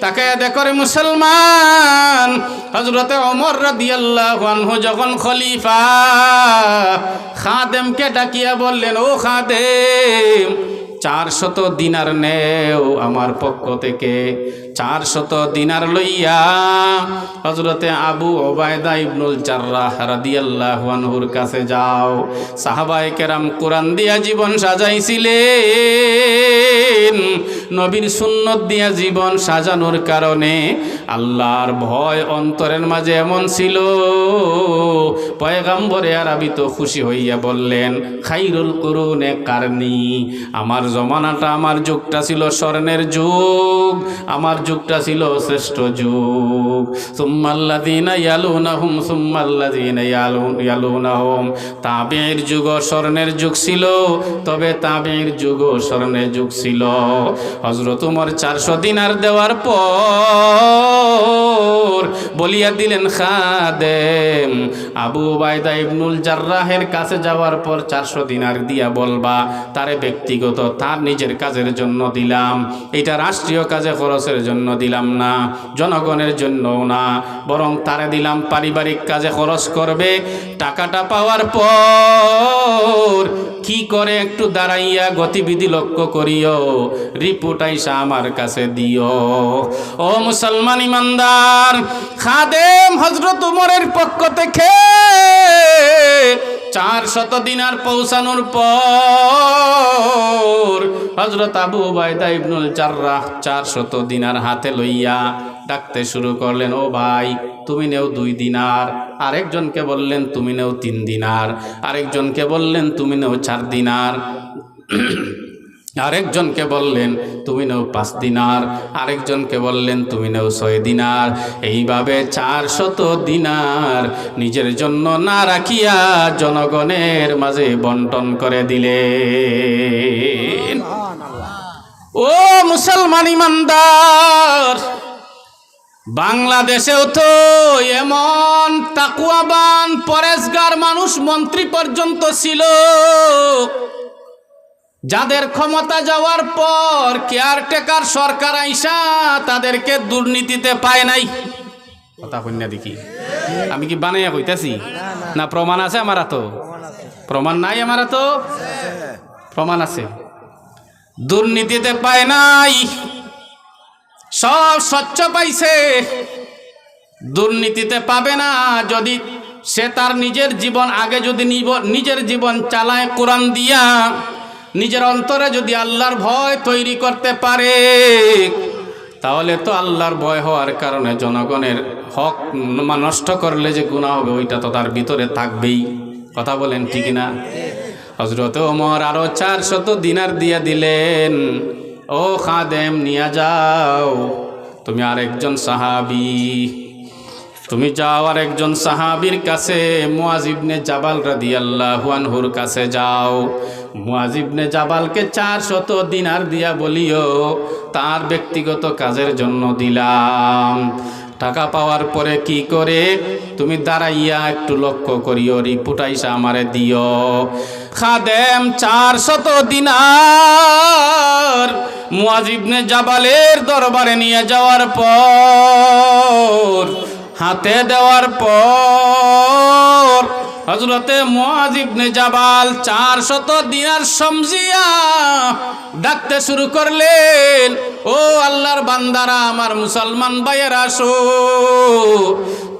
Speaker 1: তাকে দেখরে মুসলমান হযরতে ওমর রাদিয়াল্লাহু আনহু যখন খলিফা, খাদেমকে ডাকিয়া বললেন, ও খাদেম, 400 দিনার নেও আমার পক্ষ থেকে। 400 দিনার লইয়া হযরতে আবু ওবায়দা ইবনুল জাররাহ রাদিয়াল্লাহু আনহুর কাছে যাও। সাহাবায়ে কেরাম কোরআন দিয়া জীবন সাজাইছিলেন। নবীর সুন্নত দিয়া জীবন সাজানোর কারণে আল্লাহর ভয় অন্তরের মাঝে এমন ছিল, পয়গম্বরে আরবি তো খুশি হইয়া বললেন, খাইরুল কুরুনে কারনি, আমার জমানাটা, আমার যুগটা ছিল স্বর্ণের যুগ, আমার যুগটা ছিল শ্রেষ্ঠ যুগ। সুম্মাল্লাযীনা ইয়ালুনাহুম সুম্মাল্লাযীনা ইয়ালুনাহুম, তাবেঈর যুগ স্বর্ণের যুগ ছিল, তবে তাবেঈর যুগ স্বর্ণের যুগ ছিল। হযরত ওমর 400 দিনার দেওয়ার পর বলিয়া দিলেন, খাদেম আবু ওবায়দা ইবনুল জাররাহের কাছে যাওয়ার পর 400 দিনার দিয়া বলবা, তারে ব্যক্তিগত তার নিজের কাজের জন্য দিলাম, এটা রাষ্ট্রীয় কাজে খরচের জন্য দিলাম না, জনগণের জন্যও না, বরং তারে দিলাম পারিবারিক কাজে খরচ করবে। টাকাটা পাওয়ার পর কি করে একটু দাঁড়াইয়া গতিবিধি লক্ষ্য করিও, রিপোর্ট আইসা আমার কাছে দিও। ও মুসলমান ইমানদার, খাদেম হযরত ওমরের পক্ষ থেকে 400 দিনার পৌঁছানোর পর হযরত আবু ওবায়দা ইবনুল জাররাহ 400 দিনার হাতে লইয়া ডাকতে শুরু করলেন, ও ভাই তুমি নেও 2 দিনার, আরেকজনকে বললেন তুমি নেও 3 দিনার, আরেকজনকে বললেন তুমি নেও 4 দিনার, আরেকজনকে বললেন তুমি নেও 5 দিনার, আরেকজনকে বললেন তুমি নেও 6 দিনার। এইভাবে 400 দিনার নিজের জন্য না রাখিয়া জনগণের মাঝে বন্টন করে দিলেন। ও মুসলমান ইমানদার, বাংলাদেশেও তো এমন তাকওয়াবান পরেশগার মানুষ মন্ত্রী পর্যন্ত ছিল, যাদের ক্ষমতা যাওয়ার পর কেয়ারটেকার সরকার আইসা তাদেরকে দুর্নীতিতে পায় নাই। কথা কইনা দেখি, আমি কি বানাইয়া কইতাছি না? প্রমাণ আছে আমার তো, প্রমাণ নাই আমার তো, প্রমাণ আছে। দুর্নীতিতে পায় নাই, সব স্বচ্ছ পাইছে। দুর্নীতিতে পাবে না যদি সে তার নিজের জীবন আগে যদি নিজের জীবন চালায় কোরআন দিয়া, নিজের অন্তরে যদি আল্লাহর ভয় তৈরি করতে পারে, তাহলে তো আল্লাহর ভয় হওয়ার কারণে জনগণের হক নষ্ট করলে যে গুনাহ হবে ওইটা তো তার ভিতরে থাকবেই। কথা বলেন ঠিক না? হযরত ওমর আরো 400 দিনার দিয়া দিলেন, ও খাদেম নিয়া যাও, তুমি আরেকজন সাহাবী, তুমি যাও আরেকজন সাহাবীর কাছে, মুআয ইবনে জাবাল রাদিয়াল্লাহু আনহুর কাছে যাও। মুআয ইবনে জাবালকে 400 দিনার দিয়া বলিও তার ব্যক্তিগত কাজের জন্য দিলাম। টাকা পাওয়ার পরে কি করে তুমি দাঁড়াইয়া একটু লক্ষ্য করিও, রিপোর্ট আইসা আমারে দিও। খাদেম 400 দিনার মুআয ইবনে জাবালের দরবারে নিয়ে যাওয়ার পর, হাতে দেওয়ার পর হযরতে মুআয ইবনে জাবাল 400 দিনার সমজিয়া ডাকতে শুরু করলেন, ও আল্লাহর বান্দারা, আমার মুসলমান ভাইয়েরা, আসো,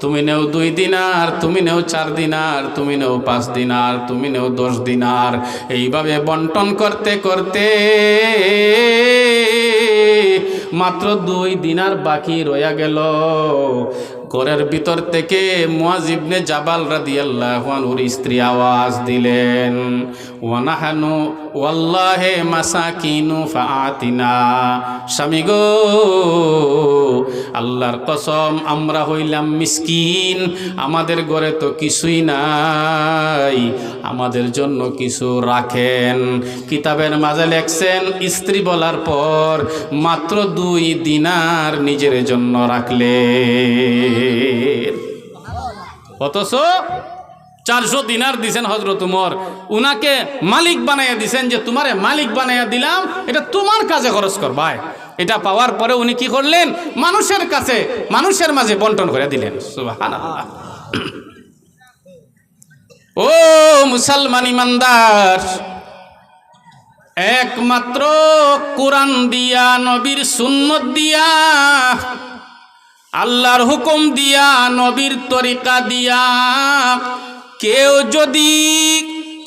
Speaker 1: তুমি নেও 2 দিনার, তুমি নেও 4 দিনার, তুমি নেও 5 দিনার, তুমি নেও 10 দিনার। এইভাবে বন্টন করতে করতে মাত্র 2 দিনার বাকি রয়ে গেল। ঘরের ভিতর থেকে মুয়াজ ইবনে জাবাল রাদিয়াল্লাহু আনহুর স্ত্রী আওয়াজ দিলেন, ওয়ানাহানু ওয়াল্লাহি মাসাকিনু ফাআতিনা। স্বামী গো, আল্লাহর কসম, আমরা হইলাম মিসকিন, আমাদের ঘরে তো কিছুই নাই, আমাদের জন্য কিছু রাখেন। কিতাবের মাঝে লেখছেন, স্ত্রী বলার পর মাত্র 2 দিনার নিজের জন্য রাখলে, অথচ 400 দিনার দিছেন হযরত উমর। উনাকে মালিক বানাইয়া দিছেন, যে তোমারে মালিক বানাইয়া দিলাম, এটা তোমার কাজে খরচ করবাই। এটা পাওয়ার পরে উনি কি করলেন? মানুষের কাছে, মানুষের মাঝে বন্টন করে দিলেন। সুবহানাল্লাহ। ও মুসলমান ইমানদার, একমাত্র কোরআন দিয়া, নবীর সুন্নত দিয়া, আল্লাহর হুকুম দিয়া, নবীর তরিকা দিয়া কেউ যদি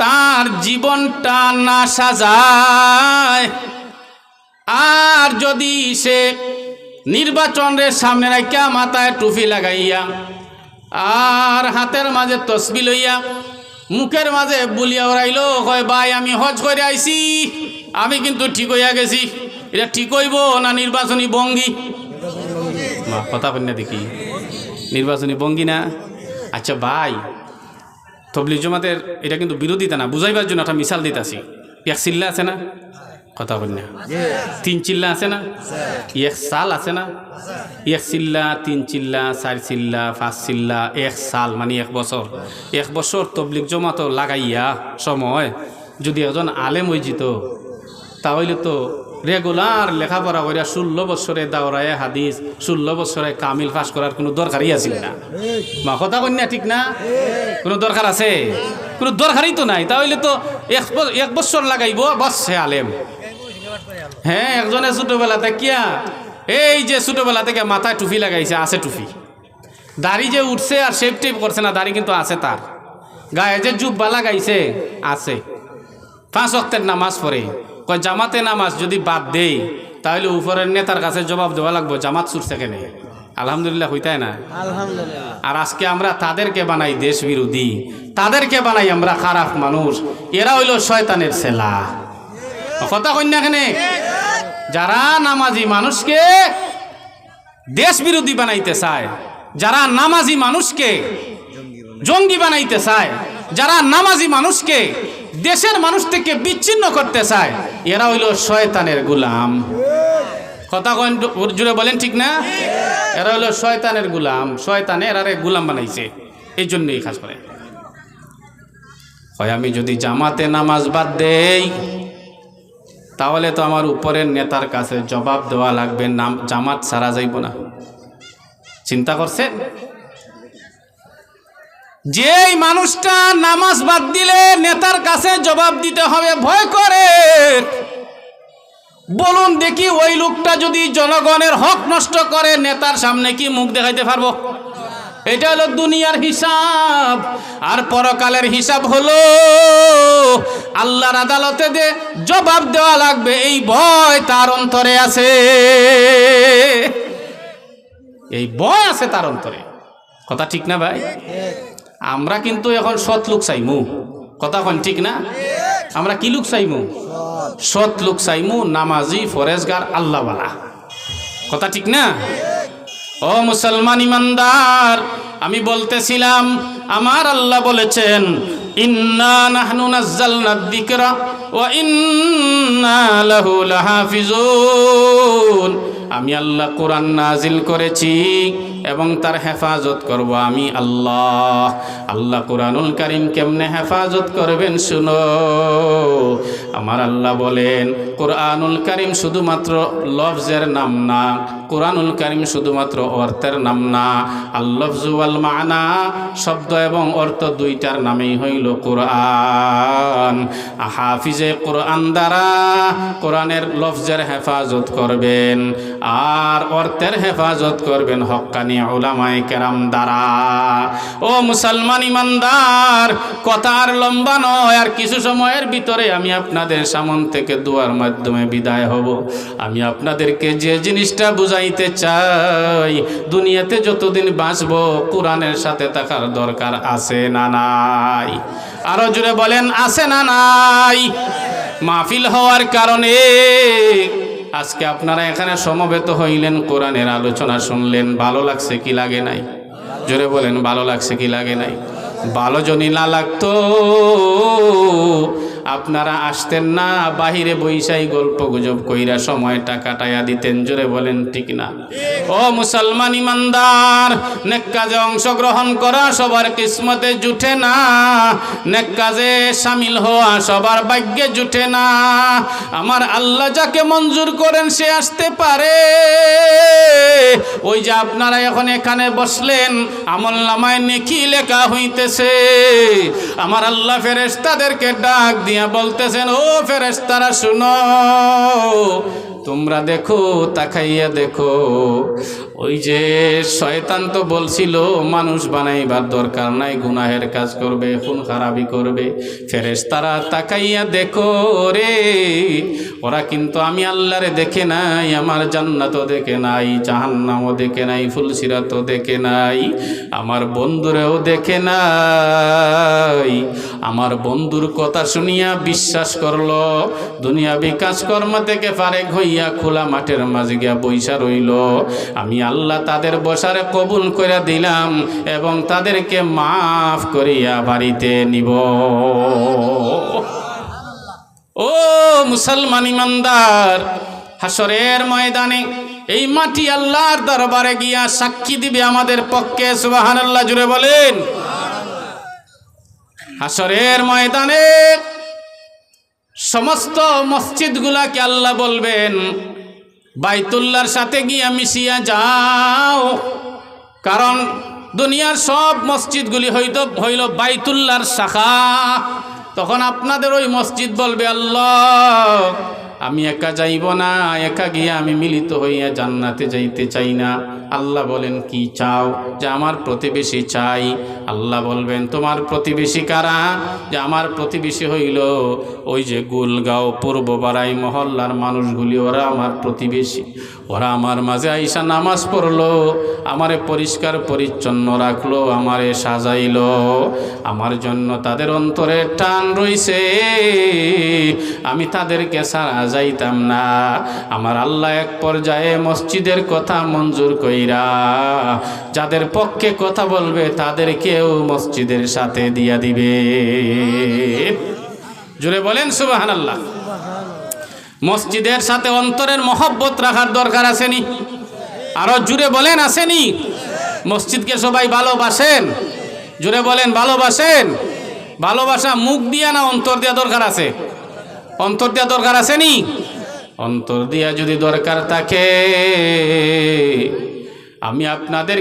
Speaker 1: তার জীবনটা না সাজায়, আর যদি সে নির্বাচনের সামনে রাখিয়া মাথায় টুপি লাগাইয়া আর হাতের মাঝে তসবি লইয়া মুখের মাঝে বুলিয়া ওরাইল, কয় ভাই আমি হজ করে আইছি, আমি কিন্তু ঠিক হইয়া গেছি, এটা ঠিক হইব না নির্বাচনী ভঙ্গি? কথা বল না দেখি, নির্বাচনী ভঙ্গি না? আচ্ছা ভাই, তবলিগ জমাতের এটা কিন্তু বিরোধিতা না, বুঝাইবার জন্য একটা মিসাল দিতেছি। 1 চিল্লা আছে না? কথা বল না। 3 চিল্লা আছে না? 1 সাল আছে না? 1 চিল্লা, 3 চিল্লা, 4 চিল্লা, 5 চিল্লা, 1 সাল মানে 1 বছর। 1 বছর তবলিগ জমাত লাগাইয়া সময় যদি একজন আলেম হয়ে যেত, তাহলে তো রেগুলার লেখাপড়া করে 16 বছরে দাওরায়ে হাদিস, 16 বছরে কামিল পাস করার কোনো দরকারই আছিল না। মা কথা কন্যা ঠিক না? কোনো দরকার আছে? কোনো দরকারই তো নাই। তাহলে তো 1 বছর লাগাইব, বস সে আলেম। হ্যাঁ, একজনে ছোটবেলা থেকে, এই যে ছোটবেলা থেকে মাথায় টুপি লাগাইছে, আছে টুপি, দাড়ি যে উঠছে আর শেপ টেপ করছে না, দাড়ি কিন্তু আছে তার, গায়ে যে জুব্বা লাগাইছে আছে, 5 ওয়াক্তের নামাজ পড়ে, কয় জামাতে নামাজ যদি বাদ দেই তাহলে উপরের নেতার কাছে জবাব দেওয়া লাগবো, জামাত ছুটছে কেন? আলহামদুলিল্লাহ হইতাই না? আলহামদুলিল্লাহ। আর আজকে আমরা তাদেরকে বানাই দেশ বিরোধী, তাদেরকে বানাই আমরা খারাপ মানুষ, এরা হইল শয়তানের ছেলা। কথা কন্যা কেন? যারা নামাজি মানুষকে দেশ বিরোধী বানাইতে চায়, যারা নামাজি মানুষকে জঙ্গি বানাইতে চায়, যারা নামাজি মানুষকে দেশের মানুষ থেকে বিচ্ছিন্ন করতে চায়, এরা হইল শয়তানের গোলাম। কথা জুড়ে বলেন ঠিক না? এরা হইল শয়তানের গোলাম, শয়তানে এরারে গোলাম বানাইছে, এই জন্যই খাস করে হয় আমি যদি জামাতে নামাজ বাদ দেই তাহলে তো আমার উপরের নেতার কাছে জবাব দেওয়া লাগবে, নাম জামাত সারা যাইব না। চিন্তা করছেন? যেই মানুষটা নামাজ বাদ দিলে নেতার কাছে জবাব দিতে হবে ভয় করে, বলুন দেখি ওই লোকটা যদি জনগণের হক নষ্ট করে, নেতার সামনে কি মুখ দেখাইতে পারবো? এটা হলো দুনিয়ার হিসাব। আর পরকালের হিসাব হলো আল্লাহর আদালতে যে জবাব দেওয়া লাগবে, এই ভয় তার অন্তরে আছে, এই ভয় আছে তার অন্তরে। কথা ঠিক না ভাই? আমরা কিন্তু এখন সৎ লোক চাইমু, কথা কোন ঠিক না? আমরা কি লোক চাইমু? সৎ লোক চাইমু, নামাজি, ফরেজগার, আল্লাহওয়ালা। কথা ঠিক না? ও মুসলমান ইমানদার, আমি বলতেছিলাম আমার আল্লাহ বলেছেন, ইন্না নাহনু নাযালনা যিকরা ওয়া ইন্না লাহু লাহাফিজুন। আমি আল্লাহ কোরআন নাজিল করেছি, এবং তার হেফাজত করব আমি আল্লাহ। আল্লাহ কুরআনুল কারীম কেমনে হেফাজত করবেন শুনো। আমার আল্লাহ বলেন কুরআনুল কারীম শুধুমাত্র লফজের নাম না, কুরআনুল কারীম শুধুমাত্র অর্থের নাম না, আল-লফজু ওয়াল মা'না শব্দ এবং অর্থ দুইটার নামেই হইল কুরআন। হাফিজে কুরআন দ্বারা কোরআনের লফজের হেফাজত করবেন আর অর্থের হেফাজত করবেন হক্কানি উলামায়ে কেরাম দ্বারা। ও মুসলমান ইমানদার, কথা আর লম্বা নয়, আর কিছু সময়ের ভিতরে আমি আপনাদের সামন থেকে দোয়ার মাধ্যমে বিদায় হব। আমি আপনাদেরকে যে জিনিসটা বুঝাইতে চাই, দুনিয়াতে যতদিন বাঁচব কোরআনের সাথে থাকার দরকার আছে না নাই? আরো জোরে বলেন আছে না নাই? মাহফিল হওয়ার কারণে আজকে আপনারা এখানে সমবেত হইলেন, কোরআনের আলোচনা শুনলেন, ভালো লাগছে কি লাগে নাই? জোরে বলেন ভালো লাগছে কি লাগে নাই? ভালো যদি না লাগতো আপনারা আসতেন না, বাহিরে বইসাই গল্প গুজব কইরা সময়টা কাটাইয়া দিতেন। জোরে বলেন ঠিক না? ও মুসলমান ইমানদার, নেক কাজে অংশগ্রহণ করা সবার কিসমতে জুটে না, নেক কাজে শামিল হওয়া সবার ভাগ্যে জুটে না। আমার আল্লাহ যাকে মঞ্জুর করেন সে আসতে পারে। ওই যে আপনারা এখন এখানে বসলেন, আমলনামায় নেকি লেখা হইতেছে। আমার আল্লাহ ফেরেশতাদেরকে ডাক দিয়া বলতেছেন, ও ফেরেশতারা শুনো, তোমরা দেখো, তাকাইয়া দেখো, ওই যে শয়তান তো বলছিল মানুষ বানাইবার দরকার নাই, গুনাহের কাজ করবে, খুন খারাপি করবে। ফেরেশতারা তাকাইয়া দেখো রে, ওরা কিন্তু আমি আল্লাহরে দেখে নাই, আমার জান্নাতও দেখে নাই, জাহান্নামও দেখে নাই, ফুলসিরাতও দেখে নাই, আমার বন্ধুরেও দেখে নাই। আমার বন্ধুর কথা শুনিয়া বিশ্বাস করলো, দুনিয়াবি কাজকর্ম থেকে ফারেক হইয়া খোলা মাঠের মাঝে গিয়া বইসা রইল। আমি আল্লাহ তাদের বসারে কবুল করে দিলাম এবং তাদেরকে মাফ করিয়া বাড়িতে নিব। ও মুসলমান ইমানদার, হাসরের ময়দানে এই মাটি আল্লাহর দরবারে গিয়া সাক্ষী দিবে আমাদের পক্ষে। সুবহানাল্লাহ জুড়ে বলেন। হাসরের ময়দানে সমস্ত মসজিদগুলাকে আল্লাহ বলবেন বাইতুল্লাহর সাথে গিয়া মিশিয়া যাও, কারণ দুনিয়ার সব মসজিদগুলি হইল বাইতুল্লাহর শাখা। তখন আপনাদের ওই মসজিদ বলবে, আল্লাহ আমি একা যাইব না, একা গিয়া আমি মিলিত হইয়া জান্নাতে যাইতে চাই না। আল্লাহ বলেন কি চাও? যে আমার প্রতিবেশী চাই। আল্লাহ বলবেন তোমার প্রতিবেশী কারা? যে আমার প্রতিবেশী হইল ওই যে গুলগাঁও পূর্ব বারাই মহল্লার মানুষগুলি, ওরা আমার প্রতিবেশী। ওরা আমার মাঝে আইসা নামাজ পড়লো, আমারে পরিষ্কার পরিচ্ছন্ন রাখলো, আমারে সাজাইলো, আমার জন্য তাদের অন্তরে টান রইছে, আমি তাদেরকে ছাড়া যাইতাম না। আমার আল্লাহ এক পর্যায়ে মসজিদের কথা মঞ্জুর কইরা যাদের পক্ষে কথা বলবে তাদেরকেও মসজিদের সাথে দিয়া দিবে। জোরে বলেন সুবহানাল্লাহ। মসজিদের সাথে অন্তরের মহব্বত রাখার দরকার আসেনি? আরো জুড়ে বলেন আসেনি? মসজিদকে সবাই ভালোবাসেন? জুড়ে বলেন ভালোবাসেন? ভালোবাসা মুখ দিয়া না অন্তর দিয়া দরকার আছে? অন্তর দিয়া দরকার আসেনি? অন্তর দিয়া যদি দরকার থাকে, আমি আপনাদের